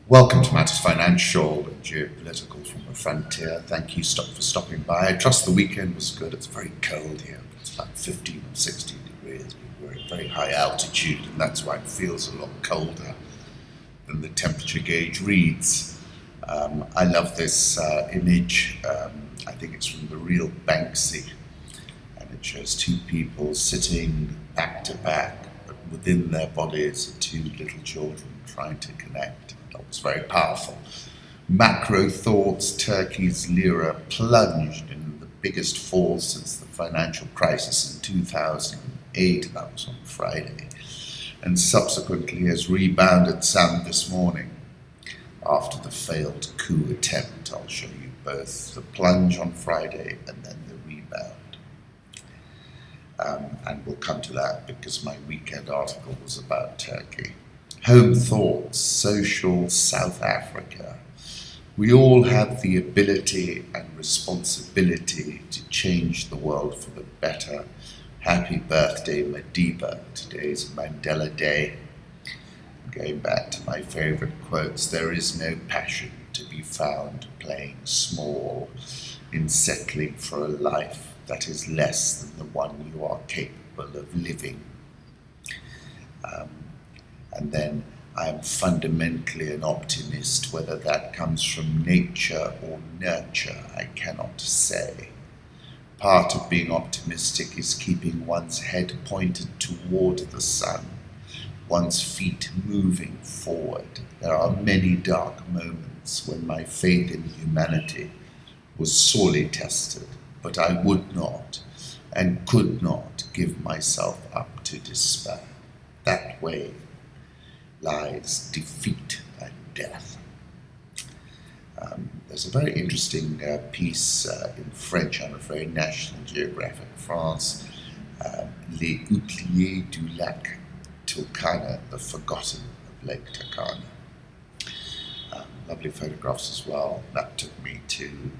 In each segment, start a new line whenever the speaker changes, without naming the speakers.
Welcome to Matters Financial and Geopolitical from the Frontier. Thank you for stopping by. I trust the weekend was good. It's very cold here. It's about 15 or 16 degrees. We're at very high altitude, and that's why it feels a lot colder than the temperature gauge reads. I love this image. I think it's from the real Banksy, and it shows two people sitting back to back, but within their bodies are two little children trying to connect. That was very powerful. Macro thoughts: Turkey's Lira plunged in the biggest fall since the financial crisis in 2008. That was on Friday, and subsequently has rebounded some this morning after the failed coup attempt. I'll show you both the plunge on Friday and then the rebound. And we'll come to that because my weekend article was about Turkey. Home thoughts: social South Africa. We all have the ability and responsibility to change the world for the better. Happy birthday, Madiba. Today's Mandela Day. Going back to my favorite quotes, there is no passion to be found playing small in settling for a life that is less than the one you are capable of living. And then I am fundamentally an optimist. Whether that comes from nature or nurture, I cannot say. Part of being optimistic is keeping one's head pointed toward the sun, one's feet moving forward. There are many dark moments when my faith in humanity was sorely tested, but I would not and could not give myself up to despair. That way lies defeat and death. There's a very interesting piece in French, I'm afraid, National Geographic France, Les Oubliés du Lac Turkana, the forgotten of Lake Turkana. Lovely photographs as well. That took me to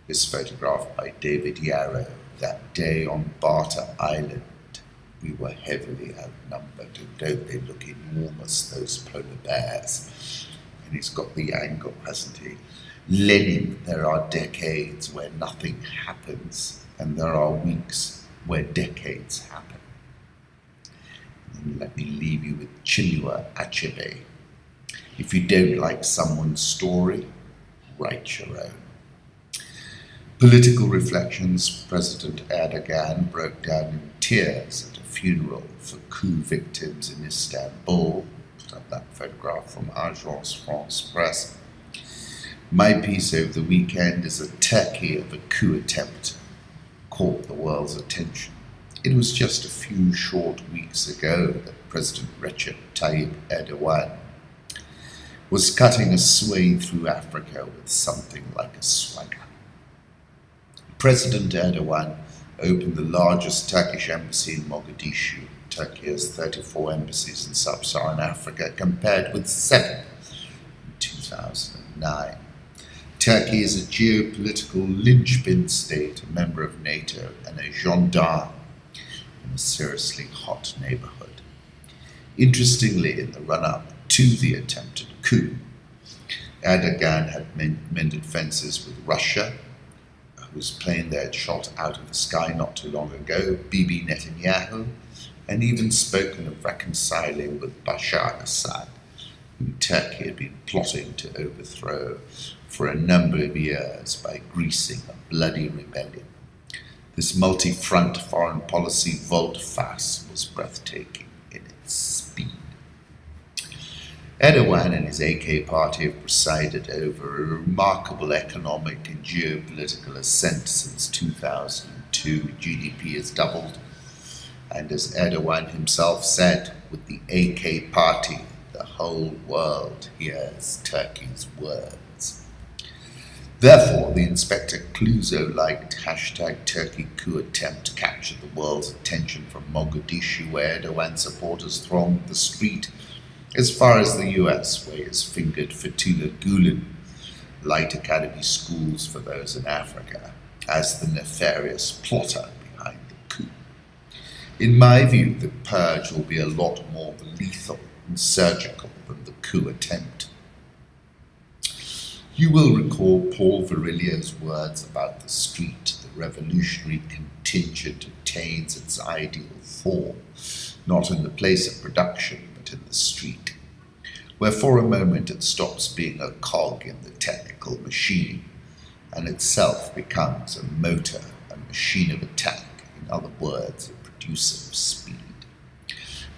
this photograph by David Yarrow. That day on Barter Island, we were heavily outnumbered, and don't they look enormous, those polar bears? And he's got the angle, hasn't he? Lenin: there are decades where nothing happens, and there are weeks where decades happen. And let me leave you with Chinua Achebe: if you don't like someone's story, write your own. Political reflections: President Erdogan broke down in tears at a funeral for coup victims in Istanbul. Put up that photograph from Agence France Presse. My piece over the weekend is a Turkey of a coup attempt caught the world's attention. It was just a few short weeks ago that President Recep Tayyip Erdogan was cutting a swathe through Africa with something like a swagger. President Erdogan opened the largest Turkish embassy in Mogadishu. Turkey has 34 embassies in sub-Saharan Africa, compared with 7 in 2009. Turkey is a geopolitical linchpin state, a member of NATO, and a gendarme in a seriously hot neighborhood. Interestingly, in the run-up to the attempted coup, Erdogan had mended fences with Russia, whose plane they had shot out of the sky not too long ago, Bibi Netanyahu, and even spoken of reconciling with Bashar Assad, whom Turkey had been plotting to overthrow for a number of years by greasing a bloody rebellion. This multi-front foreign policy volte-face was breathtaking in its speed. Erdogan and his AK party have presided over a remarkable economic and geopolitical ascent since 2002. GDP has doubled, and as Erdogan himself said, with the AK party, the whole world hears Turkey's words. Therefore, the Inspector Clouseau-liked #Turkey coup attempt captured the world's attention from Mogadishu, where Erdogan supporters thronged the street, as far as the US, where he has fingered Fethullah Gulen, light academy schools for those in Africa, as the nefarious plotter behind the coup. In my view, the purge will be a lot more lethal and surgical than the coup attempt. You will recall Paul Virilio's words about the street. The revolutionary contingent attains its ideal form, not in the place of production, but in the street, where for a moment it stops being a cog in the technical machine, and itself becomes a motor, a machine of attack, in other words, a producer of speed.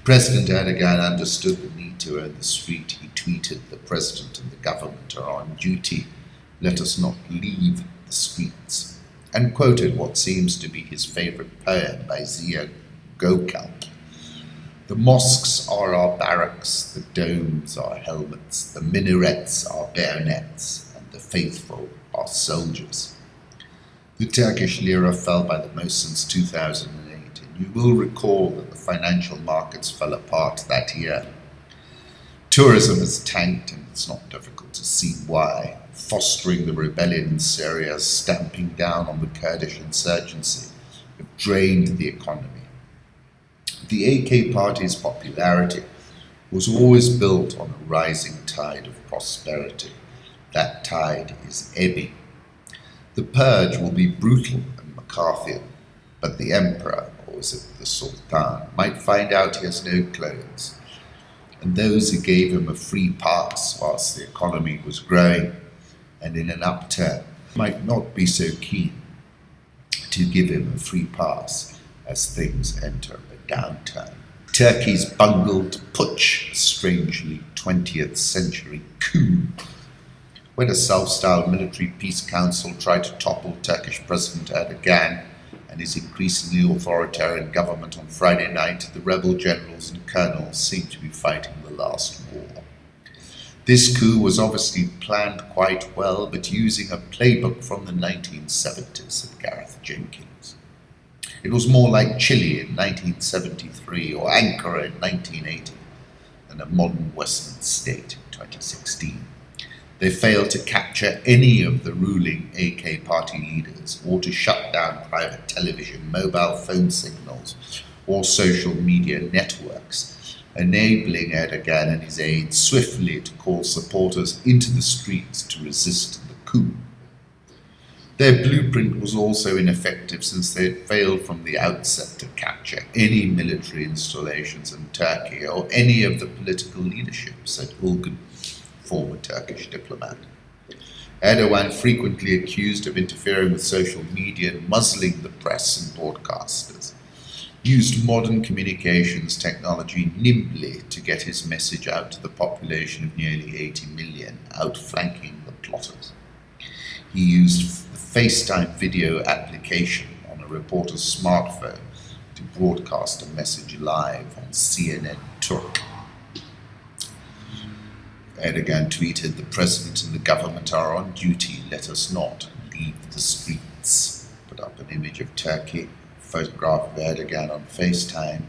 President Erdogan understood the need to own the street. He tweeted, "The president and the government are on duty. Let us not leave the streets," and quoted what seems to be his favorite poem by Zia Gokal. "The mosques are our barracks, the domes are helmets, the minarets are bayonets, and the faithful are soldiers." The Turkish lira fell by the most since 2008, and you will recall that the financial markets fell apart that year. Tourism has tanked, and it's not difficult to see why, fostering the rebellion in Syria, stamping down on the Kurdish insurgency, have drained the economy. The AK party's popularity was always built on a rising tide of prosperity. That tide is ebbing. The purge will be brutal and McCarthyan, but the emperor, or is it the sultan, might find out he has no clothes, and those who gave him a free pass whilst the economy was growing and in an upturn might not be so keen to give him a free pass as things enter a downturn. Turkey's bungled putsch, a strangely 20th century coup. When a self-styled military peace council tried to topple Turkish President Erdogan and his increasingly authoritarian government on Friday night, the rebel generals and colonels seemed to be fighting the last war. This coup was obviously planned quite well, but using a playbook from the 1970s, said Gareth Jenkins. It was more like Chile in 1973 or Ankara in 1980 than a modern Western state in 2016. They failed to capture any of the ruling AK party leaders or to shut down private television, mobile phone signals, or social media networks, enabling Erdogan and his aides swiftly to call supporters into the streets to resist the coup. Their blueprint was also ineffective since they had failed from the outset to capture any military installations in Turkey or any of the political leadership, said Ulgun, former Turkish diplomat. Erdogan, frequently accused of interfering with social media and muzzling the press and broadcasters, used modern communications technology nimbly to get his message out to the population of nearly 80 million, outflanking the plotters. He used the FaceTime video application on a reporter's smartphone to broadcast a message live on CNN Turk. Erdogan tweeted, "The president and the government are on duty. Let us not leave the streets." Put up an image of Turkey, a photograph of Erdogan on FaceTime.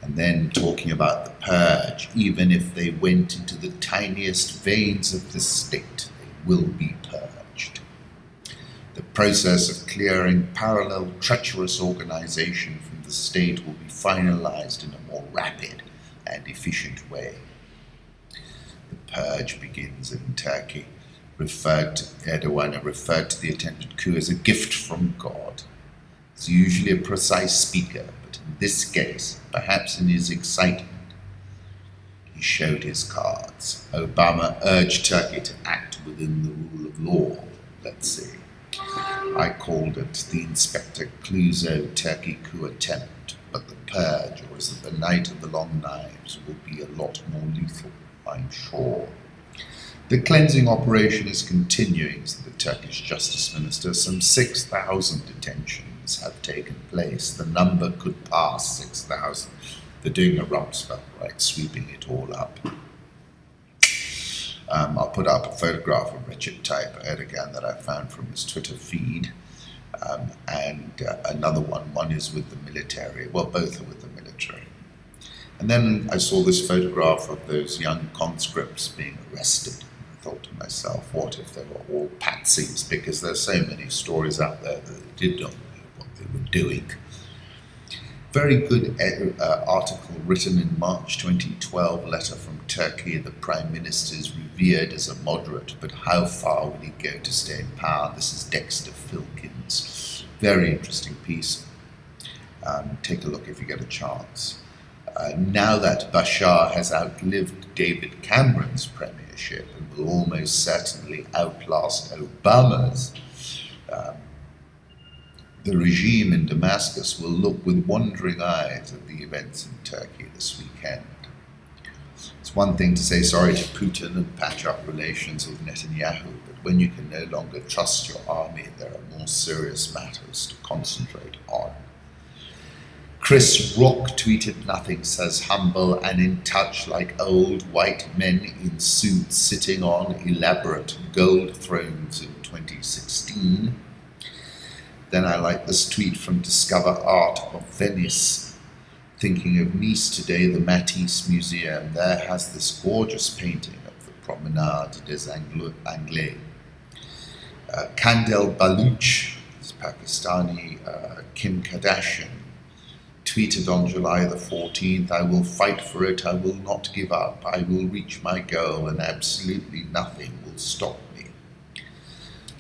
And then talking about the purge, even if they went into the tiniest veins of the state, they will be purged. The process of clearing parallel treacherous organization from the state will be finalized in a more rapid and efficient way. The purge begins in Turkey. Erdogan referred to the attempted coup as a gift from God. He's usually a precise speaker, but in this case, perhaps in his excitement, he showed his cards. Obama urged Turkey to act within the rule of law, let's say. I called it the Inspector Clouseau Turkey coup attempt, but the purge, or is it the night of the long knives, will be a lot more lethal, I'm sure. The cleansing operation is continuing, said the Turkish Justice Minister. Some 6,000 detentions have taken place. The number could pass 6,000. They're doing a Rumsfeld, right, sweeping it all up. I'll put up a photograph of Recep Tayyip Erdogan that I found from his Twitter feed, and another one. One is with the military. Well, both are with the military. And then I saw this photograph of those young conscripts being arrested. I thought to myself, what if they were all patsies? Because there's so many stories out there that they did not know what they were doing. Very good article written in March 2012, letter from Turkey. The Prime Minister's revered as a moderate, but how far will he go to stay in power? This is Dexter Filkins. Very interesting piece. Take a look if you get a chance. Now that Bashar has outlived David Cameron's premiership and will almost certainly outlast Obama's, the regime in Damascus will look with wondering eyes at the events in Turkey this weekend. It's one thing to say sorry to Putin and patch up relations with Netanyahu, but when you can no longer trust your army, there are more serious matters to concentrate on. Chris Rock tweeted nothing, says humble and in touch like old white men in suits sitting on elaborate gold thrones in 2016. Then I like this tweet from Discover Art of Venice. Thinking of Nice today, the Matisse Museum there has this gorgeous painting of the Promenade des Anglais. Qandeel Baloch, this Pakistani Kim Kardashian, tweeted on July the 14th, I will fight for it, I will not give up, I will reach my goal and absolutely nothing will stop me.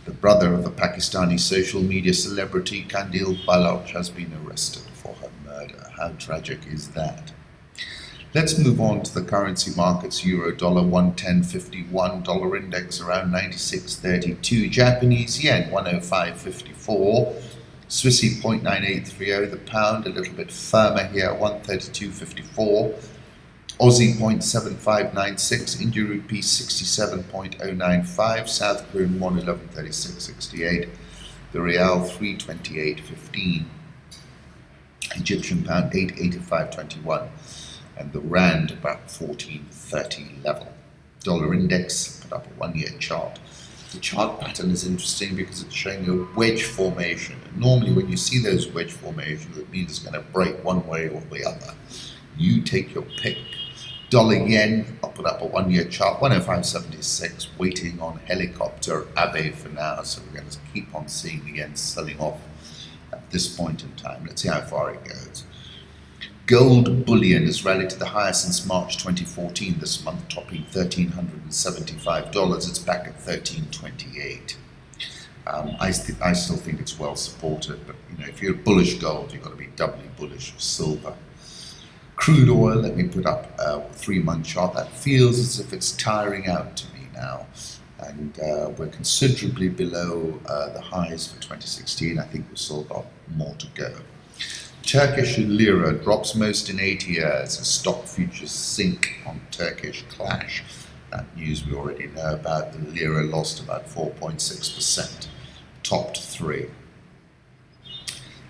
The brother of the Pakistani social media celebrity Qandeel Baloch has been arrested for her murder. How tragic is that? Let's move on to the currency markets. Euro dollar 110.51, dollar index around 96.32, Japanese yen 105.54, Swissy 0.9830, the pound a little bit firmer here, 132.54, Aussie 0.7596, Indian rupee 67.095, South Korean 111.3668, the Real 328.15, Egyptian pound 885.21, and the Rand about 14.30 level. Dollar index put up a 1-year chart. The chart pattern is interesting because it's showing a wedge formation. And normally when you see those wedge formations, it means it's going to break one way or the other. You take your pick. Dollar yen, I'll put up a 1-year chart, 105.76, waiting on helicopter Abe for now, so we're going to keep on seeing the yen selling off at this point in time. Let's see how far it goes. Gold bullion has rallied to the highest since March 2014 this month, topping $1,375. It's back at $1,328. I still think it's well supported, but if you're bullish gold, you've got to be doubly bullish silver. Crude oil, let me put up a 3-month chart. That feels as if it's tiring out to me now, and we're considerably below the highs for 2016. I think we've still got more to go. Turkish Lira drops most in 8 years as stock futures sink on Turkish clash. That news we already know about. The Lira lost about 4.6%, topped 3.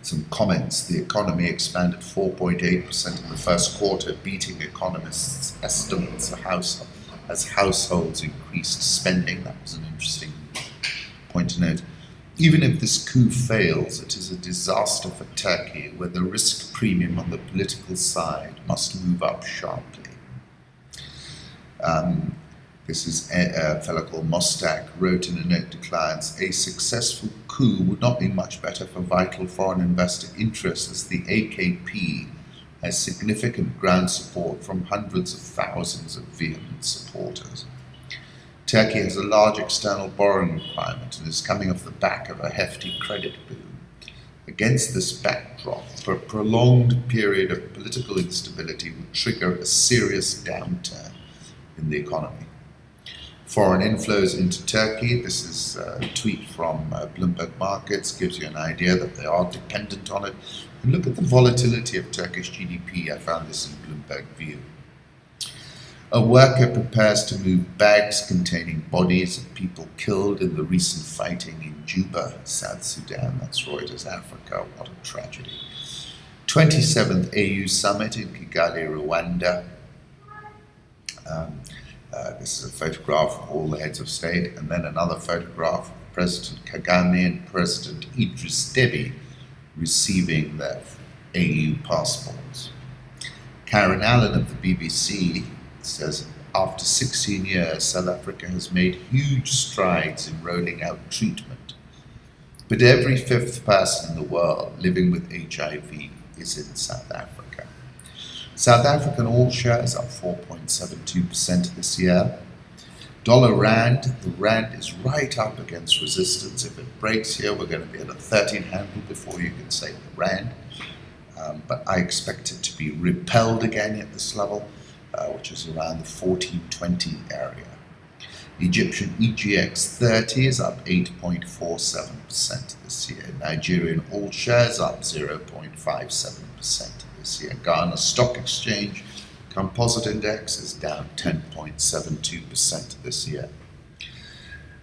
Some comments. The economy expanded 4.8% in the first quarter, beating economists' estimates as households increased spending. That was an interesting point to note. Even if this coup fails, it is a disaster for Turkey, where the risk premium on the political side must move up sharply. This is a fellow called Mostak, wrote in a note to clients, a successful coup would not be much better for vital foreign investor interests, as the AKP has significant ground support from hundreds of thousands of vehement supporters. Turkey has a large external borrowing requirement and is coming off the back of a hefty credit boom. Against this backdrop, a prolonged period of political instability would trigger a serious downturn in the economy. Foreign inflows into Turkey, this is a tweet from Bloomberg Markets, gives you an idea that they are dependent on it. And look at the volatility of Turkish GDP. I found this in Bloomberg View. A worker prepares to move bags containing bodies of people killed in the recent fighting in Juba, South Sudan. That's Reuters Africa. What a tragedy. 27th AU Summit in Kigali, Rwanda. This is a photograph of all the heads of state, and then another photograph of President Kagame and President Idris Deby receiving their AU passports. Karen Allen of the BBC says, after 16 years, South Africa has made huge strides in rolling out treatment. But every 5th person in the world living with HIV is in South Africa. South African all shares up 4.72% this year. Dollar Rand, the Rand is right up against resistance. If it breaks here, we're going to be at a 13 handle before you can say the Rand. But I expect it to be repelled again at this level, which is around the 1420 area. Egyptian EGX 30 is up 8.47% this year. Nigerian all shares up 0.57% this year. Ghana Stock Exchange Composite Index is down 10.72% this year.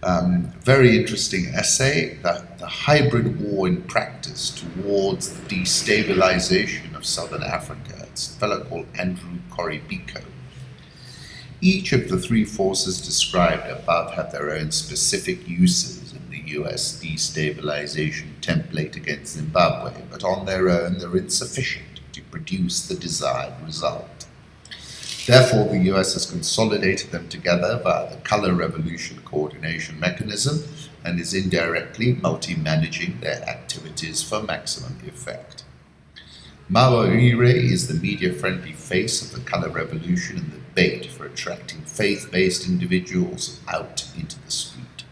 Very interesting essay, that the hybrid war in practice towards the destabilization of Southern Africa. It's a fellow called Andrew Koribiko. Each of the three forces described above have their own specific uses in the US destabilization template against Zimbabwe, but on their own they're insufficient to produce the desired result. Therefore, the US has consolidated them together via the Color Revolution Coordination Mechanism and is indirectly multi-managing their activities for maximum effect. Mawarire is the media-friendly face of the Color Revolution and the bait for attracting faith-based individuals out into the street.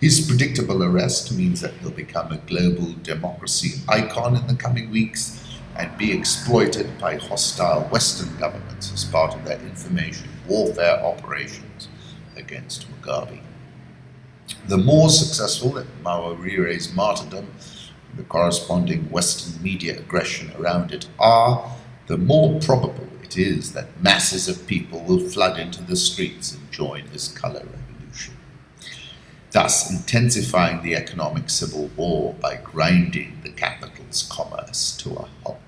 His predictable arrest means that he'll become a global democracy icon in the coming weeks and be exploited by hostile Western governments as part of their information warfare operations against Mugabe. The more successful that Mawarire's martyrdom and the corresponding Western media aggression around it are, the more probable it is that masses of people will flood into the streets and join this color revolution, thus intensifying the economic civil war by grinding the capital's commerce to a halt.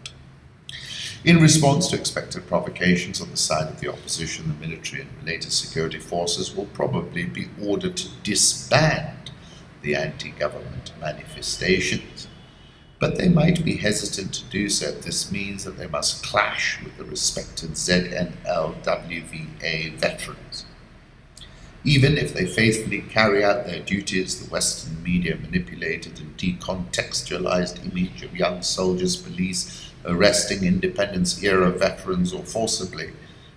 In response to expected provocations on the side of the opposition, the military and related security forces will probably be ordered to disband the anti-government manifestations. But they might be hesitant to do so if this means that they must clash with the respected ZNL-WVA veterans. Even if they faithfully carry out their duties, the Western media manipulated and decontextualized image of young soldiers, police, arresting independence-era veterans or forcibly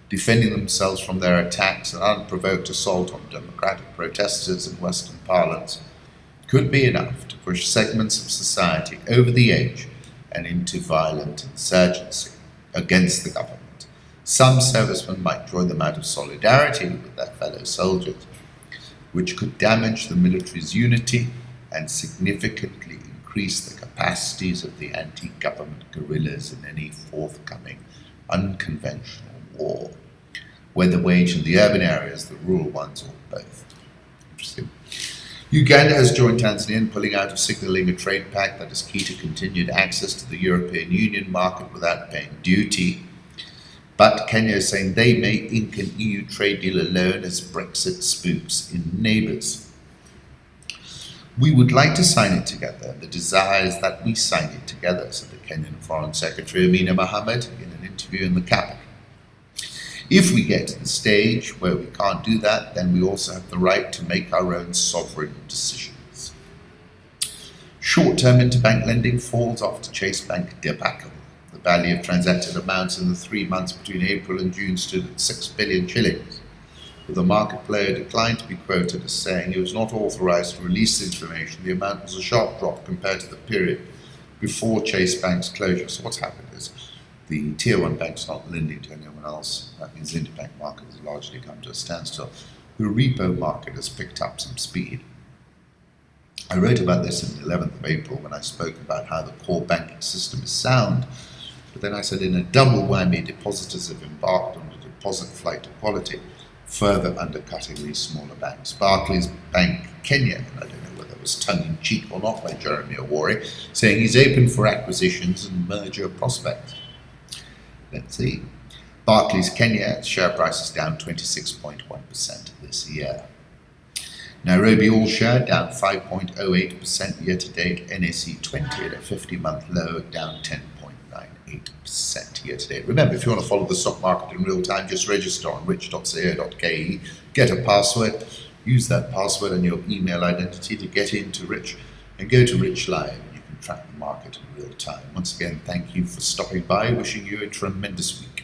defending themselves from their attacks and unprovoked assault on democratic protesters in Western parlance could be enough to push segments of society over the edge and into violent insurgency against the government. Some servicemen might join them out of solidarity with their fellow soldiers, which could damage the military's unity and significantly increase the capacities of the anti-government guerrillas in any forthcoming unconventional war, whether waged in the urban areas, the rural ones, or both. Interesting. Uganda has joined Tanzania in pulling out of signaling a trade pact that is key to continued access to the European Union market without paying duty. But Kenya is saying they may ink an EU trade deal alone as Brexit spooks in neighbours. We would like to sign it together. The desire is that we sign it together, said the Kenyan Foreign Secretary Amina Mohammed in an interview in the capital. If we get to the stage where we can't do that, then we also have the right to make our own sovereign decisions. Short-term interbank lending falls after Chase Bank debacle. The value of transacted amounts in the 3 months between April and June stood at 6 billion shillings. The market player declined to be quoted as saying he was not authorized to release the information. The amount was a sharp drop compared to the period before Chase Bank's closure. So what's happened is the tier 1 bank's not lending to anyone else. That means the interbank market has largely come to a standstill. The repo market has picked up some speed. I wrote about this on the 11th of April when I spoke about how the core banking system is sound. But then I said in a double whammy, depositors have embarked on a deposit flight to quality, further undercutting these smaller banks. Barclays Bank Kenya, and I don't know whether it was tongue-in-cheek or not by Jeremy Awori, saying he's open for acquisitions and merger prospects. Let's see. Barclays Kenya, share price is down 26.1% this year. Nairobi All Share down 5.08% year to date. NSE 20 at a 50-month low, down 10.98% year to date. Remember, if you want to follow the stock market in real time, just register on rich.co.ke, get a password, use that password and your email identity to get into Rich, and go to Rich Live. You can track the market in real time. Once again, thank you for stopping by. Wishing you a tremendous week.